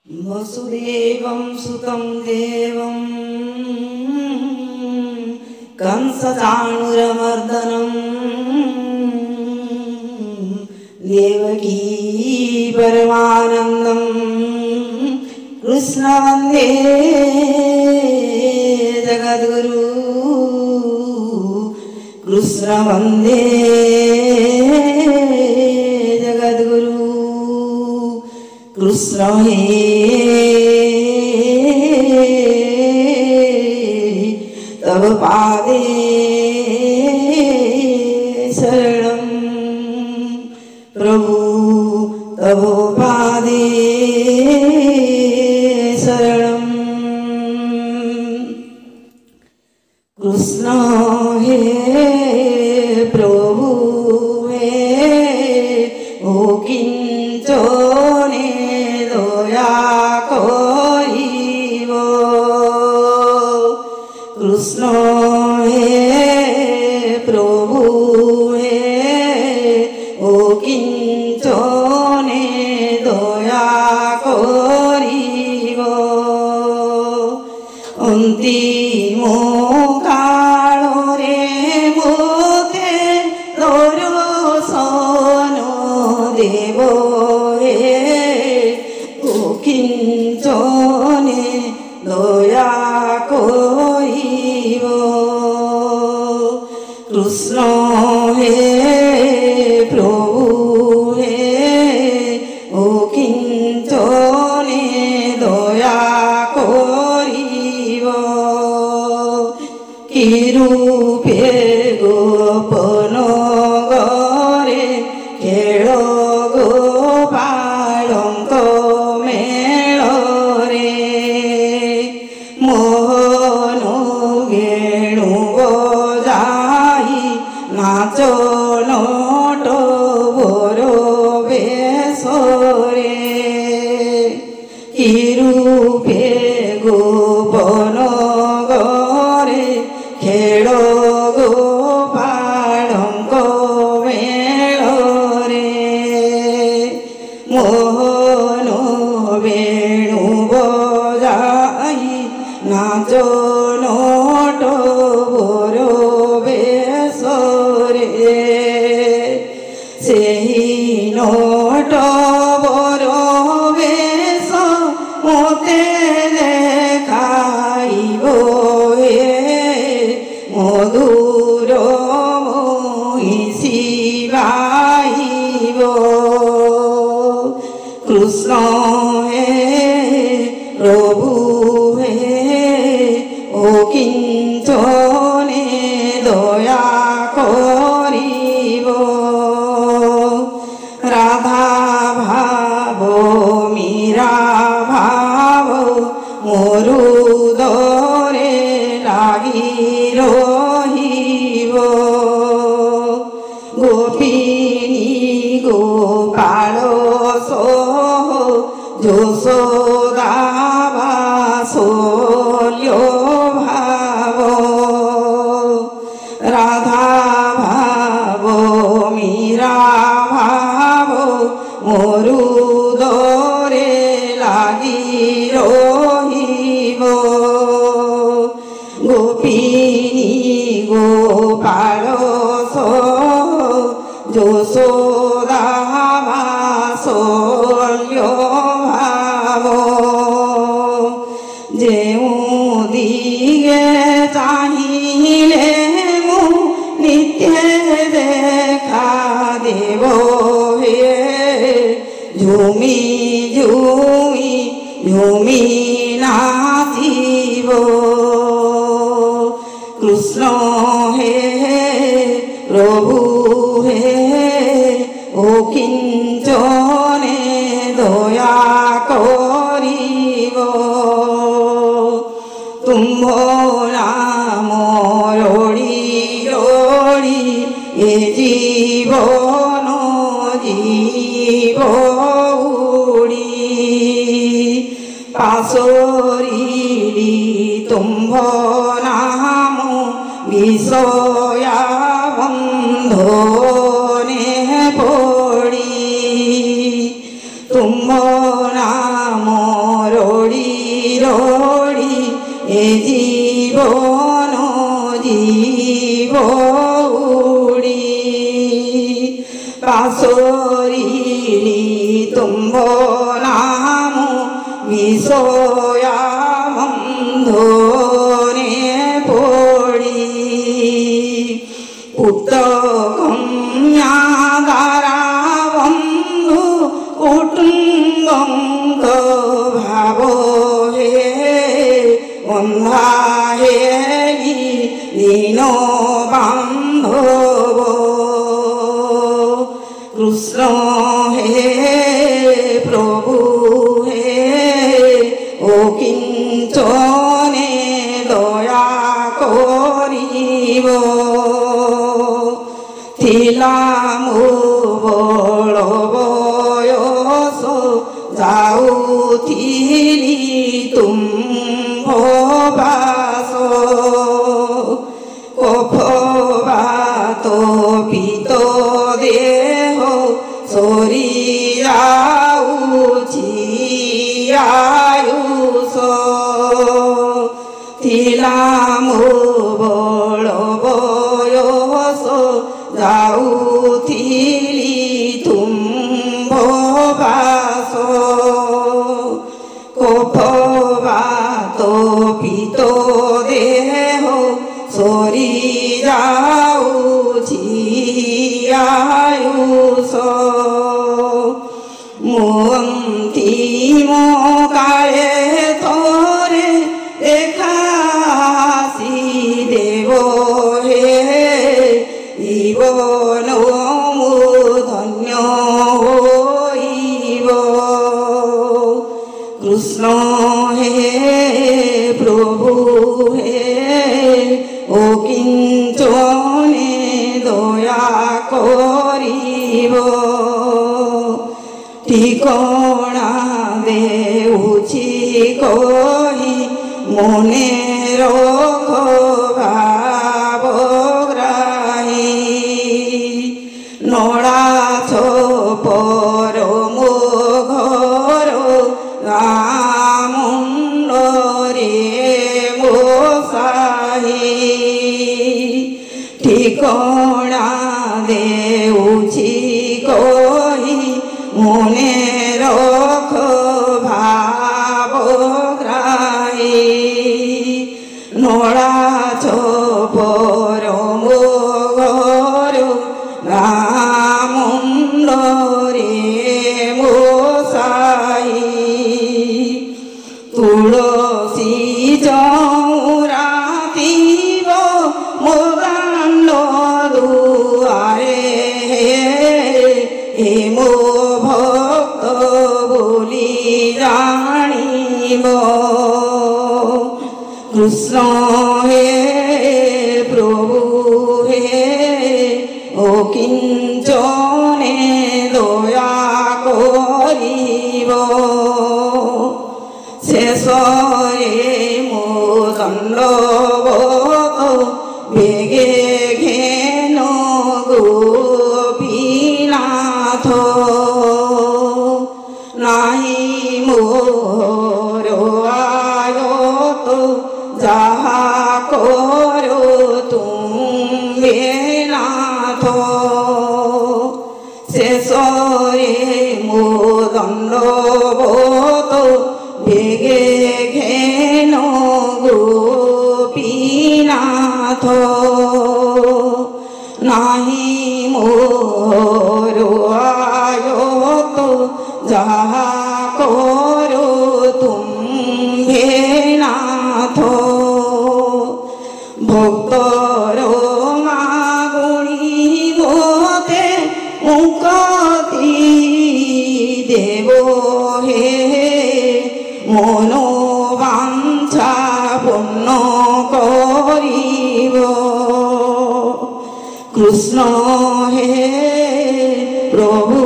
वसुदेवं सुतं देवं कंसचाणूरमर्दनं देवकी परमानन्दं कृष्ण वन्दे जगद्गुरु कृष्ण वन्दे जगद्गुरु कृष्ण हे तव पादे शरणं प्रभु तव पादे शरणं कृष्ण हे प्रभु हे ओ किंचने दया करिब कृष्ण हे प्रभु हे ओ किंचने दया करिब अंतिम कालरे मोते दर्शन देव हे ओ किंचने दया करिब कृष्ण हे प्रभु हे ओ किंचने दया करिब कि रूपे गोपन गरे खेल गोपालंक मेल रे मोहन वेणु बजाई नाच नट भोर बेश रे कि रूपे गोपन गरे खेल गोपालंक मेल रे मोहन वेणु बजाई नाच नट भोर बेश रे सेही नट भोर बेश मोते देखाइब हे मधुर महिषी गाइब कृष्ण हे प्रभु हे ओ किंचने दया करिब राधा भाव मीरा भाव मोरु दरे लागि रहिब गोपिनी गोपाल सह यशोदा बात्सल्य भाव राधा भाव मीरा भाव मोरु दरे लागि रहिब गोपिनी गोपाल सह यशोदा बात्सल्य भाव जेउ दिगे चाहिले मु नित्य देखा देव हे झुमी झुमी झुमी नाचिब कृष्ण हे प्रभु हे ओ किंचने दया करिब तुम्भ नाम रड़ी रड़ी ए जीवन जीव उड़ी पासोरी तुम्भ नाम विषया बंधने पड़ी तुम नाम রড়ি এ জীবন জীব উড়ি পাশরিলি তুম্ভ নাম বিষয়া বন্ধনে পড়ি পুত্র কন্যা দ্বারা বন্ধু কুটুম্ব ভাব হে বন্ধা হে দীন বান্ধব কৃষ্ণ হে প্রভু হে ও কিঞ্চনে দয়া করিব থিলাম বড় বয়স যাউথিলি তুম্ভ বাস কফবাত পিত দেহ শরীরাউছি আয়ুষ থিলাম বড় বয়স যাউথিলি তুম্ভ বাস কফবাত পিত দেহ শরীরাউছি আয়ুষ মুন্তিম কালে তোরে দেখাসি দেব হে জীবন ধন্য হইব কৃষ্ণ হে প্রভু হে ও কিঞ্চনে দয়া করিব ঠিকনা দেউছি কহি মনে রখ ভাবগ্রাহী নড়া ছপর মো ঘর রামুণ্ডরে মো সাহি ঠিকনা দেউছি কহি মনে রখ ভাবগ্রাহী নড়া ছপর মো ঘর রামুণ্ডরে মো সাহি তুলসী চৌরা পিব মো দাণ্ড দুয়ারে হে মো ভক্ত বলি জানিব কৃষ্ণ হে প্রভু হে ও কিঞ্চনে দয়া করিব শেষরে মো দণ্ডবত বেগে ঘেন গোপীনাথ নাহি মোর আয়ত যাহা করো তুমি নাথ শেষরে মো দণ্ডবত বেগে ঘেন গোপীনাথ নাহি মোর আয়ত যাহা করো তুমি নাথ ভক্তর মাগুণী মতে মুক্তি দেব হে মনোবাঞ্ছা পূর্ণ করিব কৃষ্ণ হে প্রভু